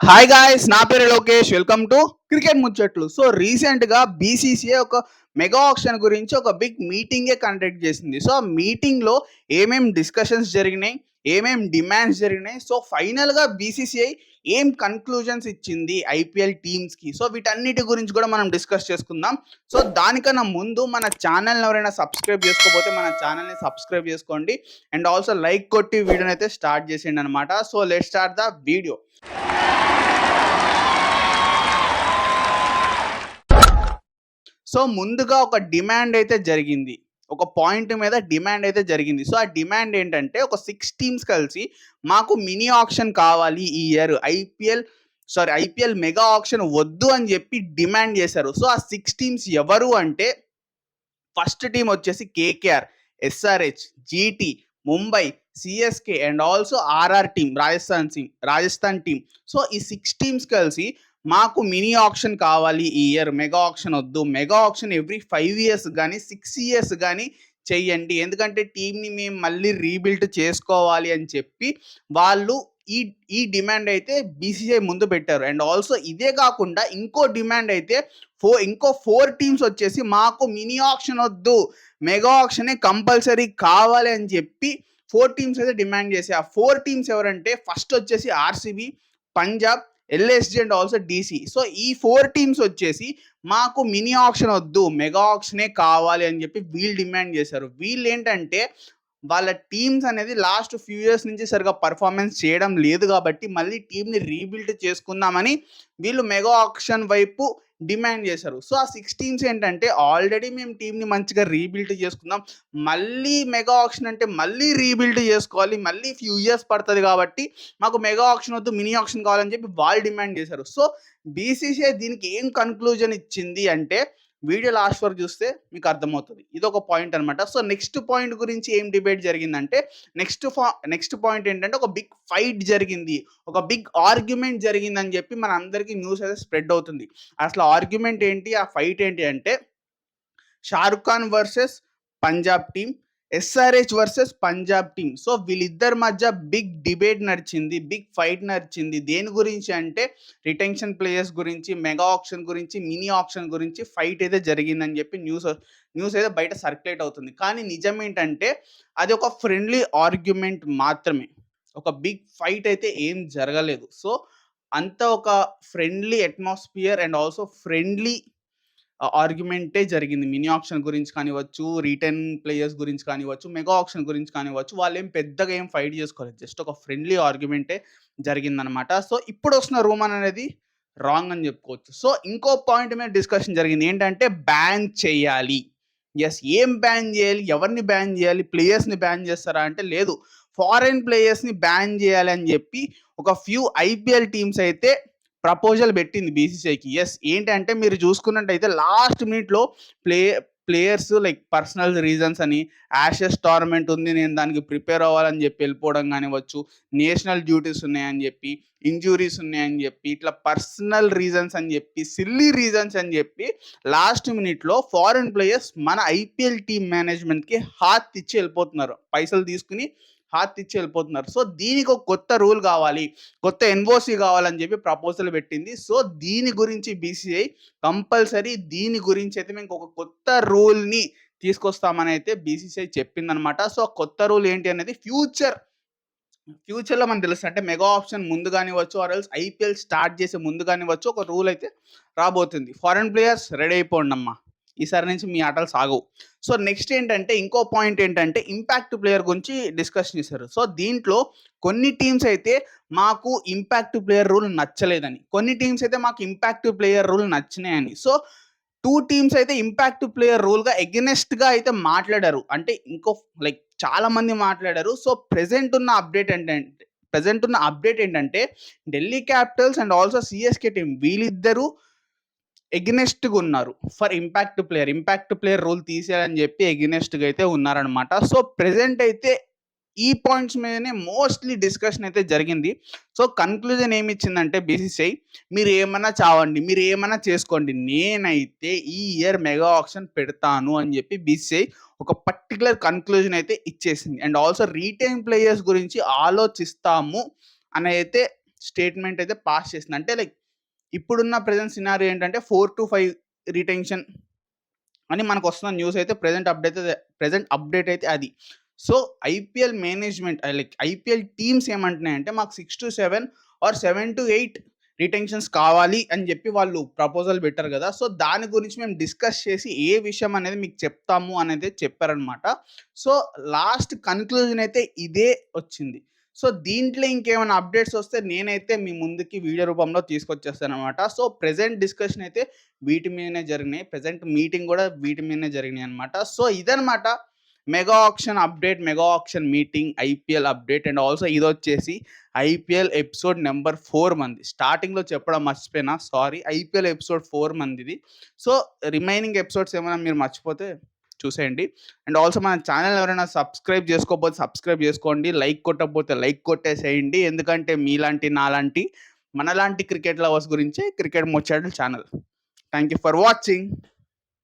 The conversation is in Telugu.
హాయ్ గాయ్స్, నా పేరు లోకేష్. వెల్కమ్ టు క్రికెట్ ముచ్చట్లు. సో రీసెంట్గా బీసీసీఐ ఒక మెగా ఆక్షన్ గురించి ఒక బిగ్ మీటింగే కండక్ట్ చేసింది. సో ఆ మీటింగ్లో ఏమేం డిస్కషన్స్ జరిగినాయి, ఏమేం డిమాండ్స్ జరిగినాయి, సో ఫైనల్గా బీసీసీఐ ఏం కన్క్లూజన్స్ ఇచ్చింది ఐపీఎల్ టీమ్స్కి, సో వీటన్నిటి గురించి కూడా మనం డిస్కస్ చేసుకుందాం. సో దానికన్నా ముందు మన ఛానల్ని ఎవరైనా సబ్స్క్రైబ్ చేసుకోకపోతే మన ఛానల్ని సబ్స్క్రైబ్ చేసుకోండి అండ్ ఆల్సో లైక్ కొట్టి వీడియోని అయితే స్టార్ట్ చేసేయండి అనమాట. So let's start the video. So ముందుగా ఒక డిమాండ్ అయితే జరిగింది. ఒక పాయింట్ మీద డిమాండ్ అయితే జరిగింది. సో ఆ డిమాండ్ ఏంటంటే ఒక 6 టీమ్స్ కలిసి మాకు మినీ ఆక్షన్ కావాలి ఈ ఇయర్. ఐపీఎల్ మెగా ఆక్షన్ వద్దు అని చెప్పి డిమాండ్ చేశారు. సో ఆ 6 టీమ్స్ ఎవరు అంటే ఫస్ట్ టీం వచ్చేసి KKR, SRH, GT, Mumbai, CSK and also RR team, Rajasthan team. So ఈ 6 టీమ్స్ కలిసి మాకు మినీ ఆక్షన్ కావాలి ఈ ఇయర్, మెగా ఆక్షన్ వద్దు, మెగా ఆక్షన్ ఎవ్రీ 5 ఇయర్స్ కానీ 6 ఇయర్స్ కానీ చెయ్యండి, ఎందుకంటే టీంని మేము మళ్ళీ రీబిల్డ్ చేసుకోవాలి అని చెప్పి వాళ్ళు ఈ డిమాండ్ అయితే బీసీసీఐ ముందు పెట్టారు. అండ్ ఆల్సో ఇదే కాకుండా ఇంకో డిమాండ్ అయితే ఇంకో 4 టీమ్స్ వచ్చేసి మాకు మినీ ఆక్షన్ వద్దు, మెగా ఆక్షనే కంపల్సరీ కావాలి అని చెప్పి 4 టీమ్స్ అయితే డిమాండ్ చేసి, ఆ 4 టీమ్స్ ఎవరంటే ఫస్ట్ వచ్చేసి RCB, Punjab, LSG and also DC. So ఈ 4 టీమ్స్ వచ్చేసి మాకు మినీ ఆక్షన్ వద్దు, మెగా ఆక్షనే కావాలి అని చెప్పి వీళ్ళు డిమాండ్ చేశారు. వీళ్ళు ఏంటంటే వాళ్ళ టీమ్స్ అనేది లాస్ట్ ఫ్యూ ఇయర్స్ నుంచి సరిగా పర్ఫార్మెన్స్ చేయడం లేదు కాబట్టి మళ్ళీ టీంని రీబిల్డ్ చేసుకుందామని వీళ్ళు మెగా ఆక్షన్ వైపు డిమాండ్ చేశారు. సో ఆ 6 టీమ్స్ ఏంటంటే ఆల్రెడీ మేము టీంని మంచిగా రీబిల్డ్ చేసుకుందాం, మళ్ళీ మెగా ఆక్షన్ అంటే మళ్ళీ రీబిల్డ్ చేసుకోవాలి, మళ్ళీ ఫ్యూ ఇయర్స్ పడుతుంది కాబట్టి మాకు మెగా ఆక్షన్ వద్దు, మినీ ఆక్షన్ కావాలని చెప్పి వాళ్ళు డిమాండ్ చేశారు. సో బీసీసీఐ దీనికి ఏం కన్క్లూజన్ ఇచ్చింది అంటే వీడియో లాస్ట్ వరకు చూస్తే మీకు అర్థమవుతుంది. ఇది ఒక పాయింట్ అనమాట. సో నెక్స్ట్ పాయింట్ గురించి ఏం డిబేట్ జరిగిందంటే నెక్స్ట్ పాయింట్ ఏంటంటే ఒక బిగ్ ఫైట్ జరిగింది, ఒక బిగ్ ఆర్గ్యుమెంట్ జరిగిందని చెప్పి మన అందరికీ న్యూస్ అయితే స్ప్రెడ్ అవుతుంది. అసలు ఆర్గ్యుమెంట్ ఏంటి, ఆ ఫైట్ ఏంటి అంటే Shahrukh Khan versus Punjab team, SRH versus Punjab team. So వీళ్ళిద్దరి మధ్య బిగ్ డిబేట్ నడిచింది, బిగ్ ఫైట్ నడిచింది. దేని గురించి అంటే రిటెన్షన్ ప్లేయర్స్ గురించి, మెగా ఆక్షన్ గురించి, మినీ ఆక్షన్ గురించి ఫైట్ అయితే జరిగిందని చెప్పి న్యూస్ అయితే బయట సర్క్యులేట్ అవుతుంది. కానీ నిజం ఏంటంటే అది ఒక ఫ్రెండ్లీ ఆర్గ్యుమెంట్ మాత్రమే, ఒక బిగ్ ఫైట్ అయితే ఏం జరగలేదు. సో అంత ఒక friendly atmosphere and also friendly ఆర్గ్యుమెంటే జరిగింది. మినీ ఆక్షన్ గురించి కానివ్వచ్చు, రిటర్న్ ప్లేయర్స్ గురించి కానివ్వచ్చు, మెగా ఆక్షన్ గురించి కానివ్వచ్చు, వాళ్ళేం పెద్దగా ఏం ఫైట్ చేసుకోలేదు. జస్ట్ ఒక ఫ్రెండ్లీ ఆర్గ్యుమెంటే జరిగిందనమాట. సో ఇప్పుడు వస్తున్న రూమర్ అనేది రాంగ్ అని చెప్పుకోవచ్చు. సో ఇంకో పాయింట్ మీద డిస్కషన్ జరిగింది, ఏంటంటే బ్యాన్ చేయాలి. ఏం బ్యాన్ చేయాలి, ఎవరిని బ్యాన్ చేయాలి, ప్లేయర్స్ని బ్యాన్ చేస్తారా అంటే లేదు, ఫారెన్ ప్లేయర్స్ని బ్యాన్ చేయాలి అని చెప్పి ఒక ఫ్యూ ఐపీఎల్ టీమ్స్ అయితే ప్రపోజల్ పెట్టింది బీసీసీఐకి. ఏంటంటే మీరు చూసుకున్నట్టయితే లాస్ట్ మినిట్లో ప్లేయర్స్ లైక్ పర్సనల్ రీజన్స్ అని, యాషెస్ టోర్నమెంట్ ఉంది, నేను దానికి ప్రిపేర్ అవ్వాలని చెప్పి వెళ్ళిపోవడం కానివ్వచ్చు, నేషనల్ డ్యూటీస్ ఉన్నాయని చెప్పి, ఇంజురీస్ ఉన్నాయని చెప్పి, ఇట్లా పర్సనల్ రీజన్స్ అని చెప్పి, సిల్లీ రీజన్స్ అని చెప్పి లాస్ట్ మినిట్లో ఫారెన్ ప్లేయర్స్ మన ఐపీఎల్ టీమ్ మేనేజ్మెంట్కి హాత్ ఇచ్చి వెళ్ళిపోతున్నారు, పైసలు తీసుకుని హాత్ ఇచ్చి వెళ్ళిపోతున్నారు. సో దీనికి ఒక కొత్త రూల్ కావాలి, కొత్త ఎన్ఓసి కావాలని చెప్పి ప్రపోజల్ పెట్టింది. సో దీని గురించి బీసీఐ కంపల్సరీ దీని గురించి అయితే మేము ఒక కొత్త రూల్ని తీసుకొస్తామని అయితే బీసీసీఐ చెప్పిందనమాట. సో కొత్త రూల్ ఏంటి అనేది ఫ్యూచర్లో మనకు తెలుస్తుంది. అంటే మెగా ఆప్షన్ ముందు కానివ్వచ్చు, ఆర్ ఎల్స్ ఐపీఎల్ స్టార్ట్ చేసే ముందు కానివ్వచ్చు, ఒక రూల్ అయితే రాబోతుంది. ఫారెన్ ప్లేయర్స్ రెడీ అయిపోండి అమ్మా, ఈసారి నుంచి మీ ఆటలు సాగవు. సో నెక్స్ట్ ఏంటంటే ఇంకో పాయింట్ ఏంటంటే ఇంపాక్ట్ ప్లేయర్ గురించి డిస్కషన్ చేశారు. సో దీంట్లో కొన్ని టీమ్స్ అయితే మాకు ఇంపాక్ట్ ప్లేయర్ రూల్ నచ్చలేదని, కొన్ని టీమ్స్ అయితే మాకు ఇంపాక్ట్ ప్లేయర్ రూల్ నచ్చినాయని. సో 2 టీమ్స్ అయితే ఇంపాక్ట్ ప్లేయర్ రూల్గా ఎగెనెస్ట్గా అయితే మాట్లాడారు, అంటే ఇంకో లైక్ చాలా మంది మాట్లాడారు. సో ప్రెజెంట్ ఉన్న అప్డేట్ ఏంటంటే Delhi Capitals and also CSK team వీళ్ళిద్దరూ ఎగ్నెస్ట్గా ఉన్నారు ఫర్ ఇంపాక్ట్ ప్లేయర్ రూల్ తీసేయాలని చెప్పి ఎగ్నెస్ట్గా అయితే ఉన్నారనమాట. సో ప్రెజెంట్ అయితే ఈ పాయింట్స్ మీదనే మోస్ట్లీ డిస్కషన్ అయితే జరిగింది. సో కన్క్లూజన్ ఏమి ఇచ్చిందంటే బీసీసీఐ, మీరు ఏమన్నా చావండి, మీరు ఏమన్నా చేసుకోండి, నేనైతే ఈ ఇయర్ మెగా ఆక్షన్ పెడతాను అని చెప్పి బీసీసీఐ ఒక పర్టికులర్ కన్క్లూజన్ అయితే ఇచ్చేసింది. అండ్ ఆల్సో రీటైన్ ప్లేయర్స్ గురించి ఆలోచిస్తాము అని అయితే స్టేట్మెంట్ అయితే పాస్ చేసింది. అంటే లైక్ ఇప్పుడున్న ప్రెజెంట్ సినారియో ఏంటంటే 4-5 రిటెన్షన్ అని మనకు వస్తున్న న్యూస్ అయితే ప్రెజెంట్ అప్డేట్ అయితే అది. So IPL management like IPL teams ఏమంటున్నాయంటే మాకు 6-7 ఆర్ 7-8 రిటెన్షన్స్ కావాలి అని చెప్పి వాళ్ళు ప్రపోజల్ పెట్టారు కదా. సో దాని గురించి మేము డిస్కస్ చేసి ఏ విషయం అనేది మీకు చెప్తాము అనేది చెప్పారనమాట. సో లాస్ట్ కన్క్లూజన్ అయితే ఇదే వచ్చింది. సో దీంట్లో ఇంకేమైనా అప్డేట్స్ వస్తే నేనైతే మీ ముందుకి వీడియో రూపంలో తీసుకొచ్చేస్తాను అనమాట. సో ప్రెజెంట్ డిస్కషన్ అయితే వీటి మీదనే జరిగినాయి. ప్రెజెంట్ మీటింగ్ కూడా వీటి మీదనే జరిగినాయి అనమాట. సో ఇదనమాట mega auction update, mega auction meeting, IPL update and also ఇది వచ్చేసి ఐపీఎల్ ఎపిసోడ్ నెంబర్ 4 మంది. స్టార్టింగ్లో చెప్పడం మర్చిపోయినా, సారీ. ఐపీఎల్ ఎపిసోడ్ 4 మందిది. సో రిమైనింగ్ ఎపిసోడ్స్ ఏమైనా మీరు మర్చిపోతే చూసేయండి. అండ్ ఆల్సో మన ఛానల్ ఎవరైనా సబ్స్క్రైబ్ చేసుకోకపోతే సబ్స్క్రైబ్ చేసుకోండి. లైక్ కొట్టకపోతే లైక్ కొట్టేసేయండి. ఎందుకంటే మీలాంటి నాలాంటి మనలాంటి క్రికెట్ లవర్స్ గురించే క్రికెట్ ముచ్చట్లు channel. Thank you for watching.